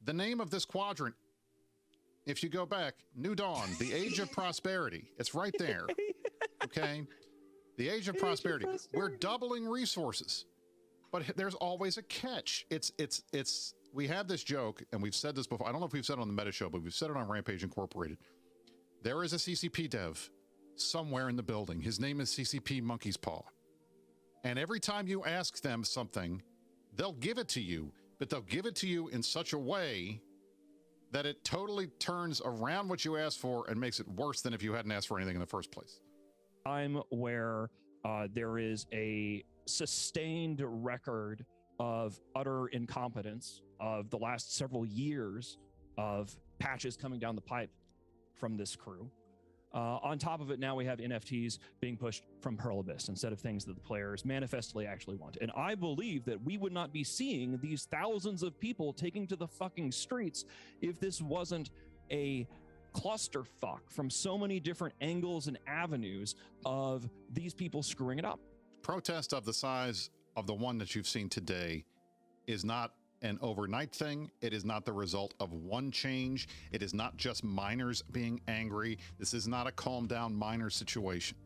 The name of this quadrant, if you go back, New Dawn, the Age of Prosperity. It's right there. Okay? The Age of Prosperity. We're doubling resources. But there's always a catch. We have this joke, and we've said this before. I don't know if we've said it on the Meta Show, but we've said it on Rampage Incorporated. There is a CCP dev somewhere in the building. His name is CCP Monkey's Paw. And every time you ask them something, they'll give it to you, but they'll give it to you in such a way that it totally turns around what you asked for and makes it worse than if you hadn't asked for anything in the first place. Time where there is a sustained record of utter incompetence of the last several years of patches coming down the pipe from this crew. On top of it, now we have NFTs being pushed from Pearl Abyss instead of things that the players manifestly actually want. And I believe that we would not be seeing these thousands of people taking to the fucking streets if this wasn't a clusterfuck from so many different angles and avenues of these people screwing it up. Protest of the size of the one that you've seen today is not an overnight thing. It is not the result of one change. It is not just miners being angry. This is not a calm down miner situation.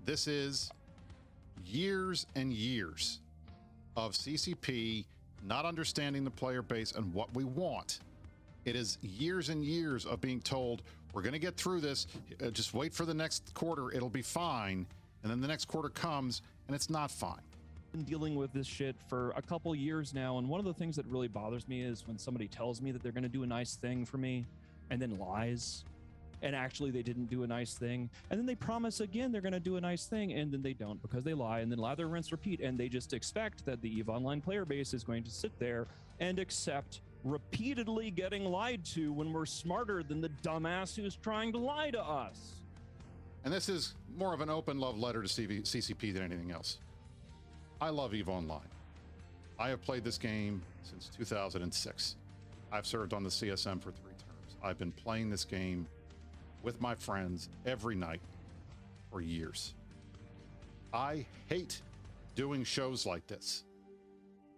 This is years and years of CCP not understanding the player base and what we want. It is years and years of being told, we're going to get through this. Just wait for the next quarter. It'll be fine. And then the next quarter comes and it's not fine. Been dealing with this shit for a couple years now, and one of the things that really bothers me is when somebody tells me that they're going to do a nice thing for me and then lies, and actually they didn't do a nice thing, and then they promise again they're going to do a nice thing, and then they don't because they lie, and then lather, rinse, repeat, and they just expect that the EVE Online player base is going to sit there and accept repeatedly getting lied to when we're smarter than the dumbass who's trying to lie to us. And this is more of an open love letter to CCP than anything else. I love EVE Online. I have played this game since 2006. I've served on the CSM for 3 terms. I've been playing this game with my friends every night for years. I hate doing shows like this.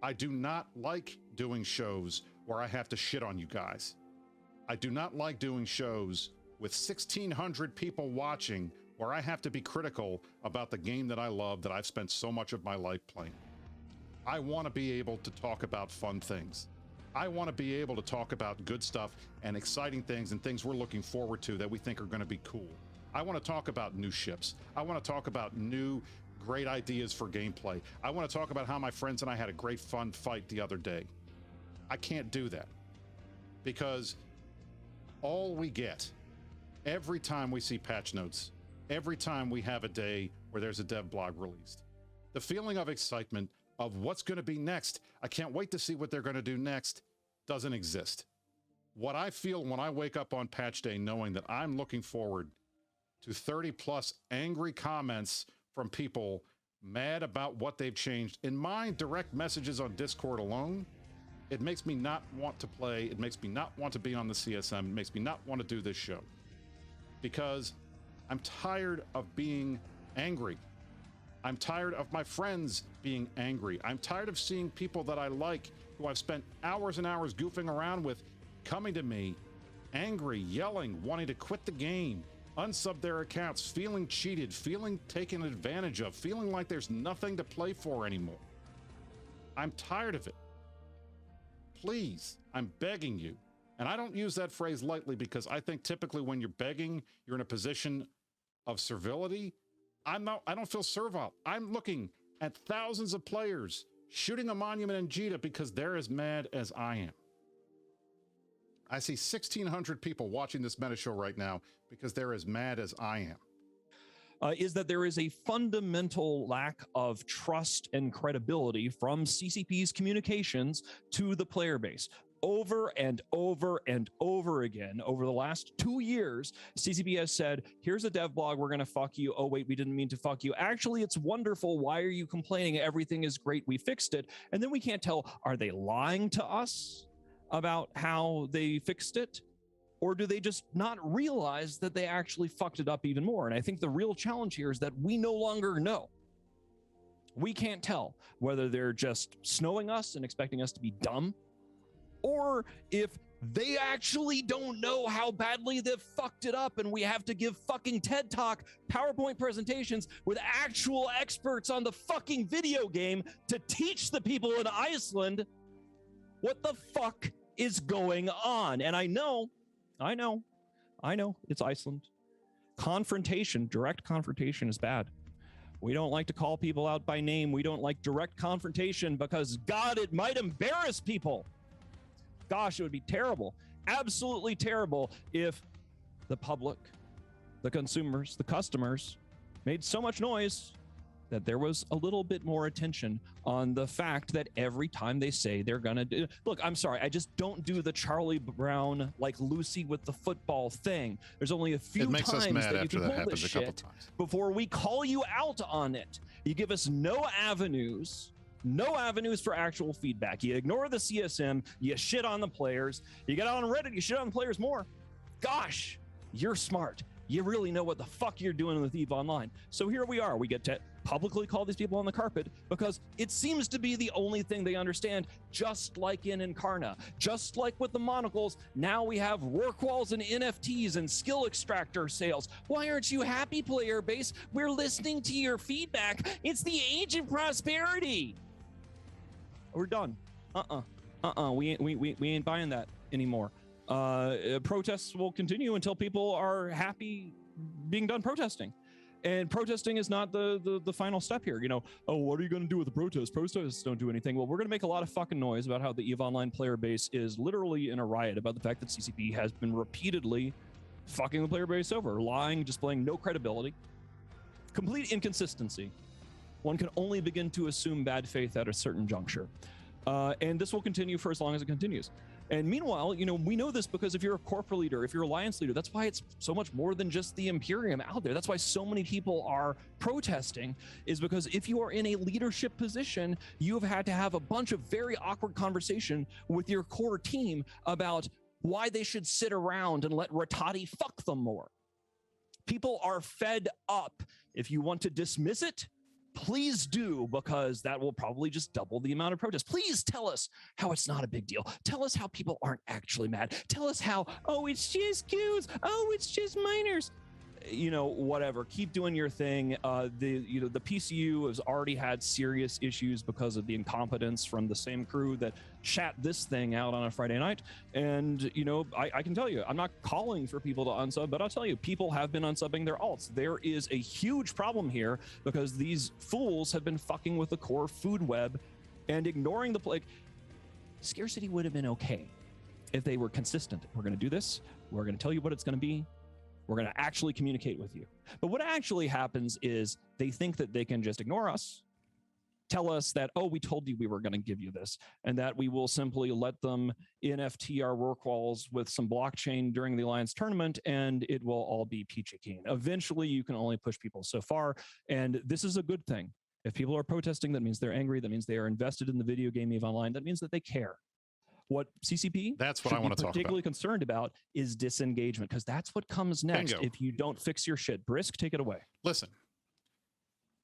I do not like doing shows where I have to shit on you guys. I do not like doing shows with 1,600 people watching where I have to be critical about the game that I love, that I've spent so much of my life playing. I want to be able to talk about fun things. I want to be able to talk about good stuff and exciting things and things we're looking forward to that we think are going to be cool. I want to talk about new ships. I want to talk about new great ideas for gameplay. I want to talk about how my friends and I had a great fun fight the other day. I can't do that because all we get every time we see patch notes, every time we have a day where there's a dev blog released, the feeling of excitement of what's going to be next, I can't wait to see what they're going to do next, doesn't exist. What I feel when I wake up on patch day knowing that I'm looking forward to 30 plus angry comments from people mad about what they've changed in my direct messages on Discord alone, it makes me not want to play. It makes me not want to be on the CSM. It makes me not want to do this show because I'm tired of being angry. I'm tired of my friends being angry. I'm tired of seeing people that I like, who I've spent hours and hours goofing around with, coming to me, angry, yelling, wanting to quit the game, unsub their accounts, feeling cheated, feeling taken advantage of, feeling like there's nothing to play for anymore. I'm tired of it. Please, I'm begging you. And I don't use that phrase lightly because I think typically when you're begging, you're in a position of servility. I don't feel servile. I'm looking at thousands of players shooting a monument in Jita because they're as mad as I am. I see 1,600 people watching this meta show right now because they're as mad as I am. Is that there is a fundamental lack of trust and credibility from CCP's communications to the player base. Over and over and over again, over the last 2 years, CCP has said, here's a dev blog, we're going to fuck you. Oh, wait, we didn't mean to fuck you. Actually, it's wonderful. Why are you complaining? Everything is great. We fixed it. And then we can't tell, are they lying to us about how they fixed it? Or do they just not realize that they actually fucked it up even more? And I think the real challenge here is that we no longer know. We can't tell whether they're just snowing us and expecting us to be dumb, or if they actually don't know how badly they've fucked it up and we have to give fucking TED Talk PowerPoint presentations with actual experts on the fucking video game to teach the people in Iceland what the fuck is going on. And I know, it's Iceland. Confrontation, direct confrontation is bad. We don't like to call people out by name. We don't like direct confrontation because, God, it might embarrass people. Gosh, it would be terrible, absolutely terrible if the public, the consumers, the customers made so much noise that there was a little bit more attention on the fact that every time they say they're gonna do, look, I'm sorry, I just don't do the Charlie Brown, like Lucy with the football thing. There's only a few times that you can pull this shit before we call you out on it. You give us no avenues for actual feedback. You ignore the CSM, you shit on the players, you get on Reddit, you shit on the players more. Gosh, you're smart. You really know what the fuck you're doing with EVE Online. So here we are. We get to publicly call these people on the carpet because it seems to be the only thing they understand, just like in Incarna, just like with the monocles. Now we have work walls and NFTs and skill extractor sales. Why aren't you happy, player base? We're listening to your feedback. It's the age of prosperity. We're done. We ain't buying that anymore. Protests will continue until people are happy being done protesting. And protesting is not the final step here. You know, oh, what are you going to do with the protests? Protests don't do anything. Well, we're going to make a lot of fucking noise about how the EVE Online player base is literally in a riot about the fact that CCP has been repeatedly fucking the player base over, lying, displaying no credibility, complete inconsistency. One can only begin to assume bad faith at a certain juncture. And this will continue for as long as it continues. And meanwhile, you know, we know this because if you're a corporate leader, if you're alliance leader, that's why it's so much more than just the Imperium out there. That's why so many people are protesting, is because if you are in a leadership position, you have had to have a bunch of very awkward conversation with your core team about why they should sit around and let Rattati fuck them more. People are fed up. If you want to dismiss it, please do, because that will probably just double the amount of protests. Please tell us how it's not a big deal. Tell us how people aren't actually mad. Tell us how, oh, it's just goons. Oh, it's just minors. You know, whatever. Keep doing your thing. The PCU has already had serious issues because of the incompetence from the same crew that chat this thing out on a Friday night. And, you know, I can tell you, I'm not calling for people to unsub, but I'll tell you, people have been unsubbing their alts. There is a huge problem here because these fools have been fucking with the core food web and ignoring the like. Scarcity would have been okay if they were consistent. We're going to do this. We're going to tell you what it's going to be. We're going to actually communicate with you. But what actually happens is they think that they can just ignore us, tell us that, oh, we told you we were going to give you this, and that we will simply let them NFT our work walls with some blockchain during the Alliance tournament, and it will all be peachy keen. Eventually, you can only push people so far, and this is a good thing. If people are protesting, that means they're angry. That means they are invested in the video game EVE Online. That means that they care. What CCP that's what I want to talk about. Particularly concerned about is disengagement, because that's what comes next. Bingo. If you don't fix your shit. Brisc, take it away. Listen,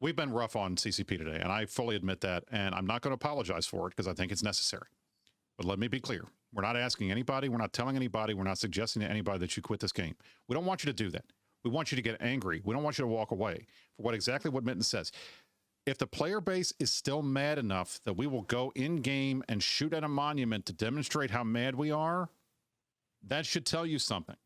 we've been rough on CCP today, and I fully admit that, and I'm not going to apologize for it because I think it's necessary. But let me be clear. We're not asking anybody. We're not telling anybody. We're not suggesting to anybody that you quit this game. We don't want you to do that. We want you to get angry. We don't want you to walk away for exactly what Mittens says. If the player base is still mad enough that we will go in-game and shoot at a monument to demonstrate how mad we are, that should tell you something.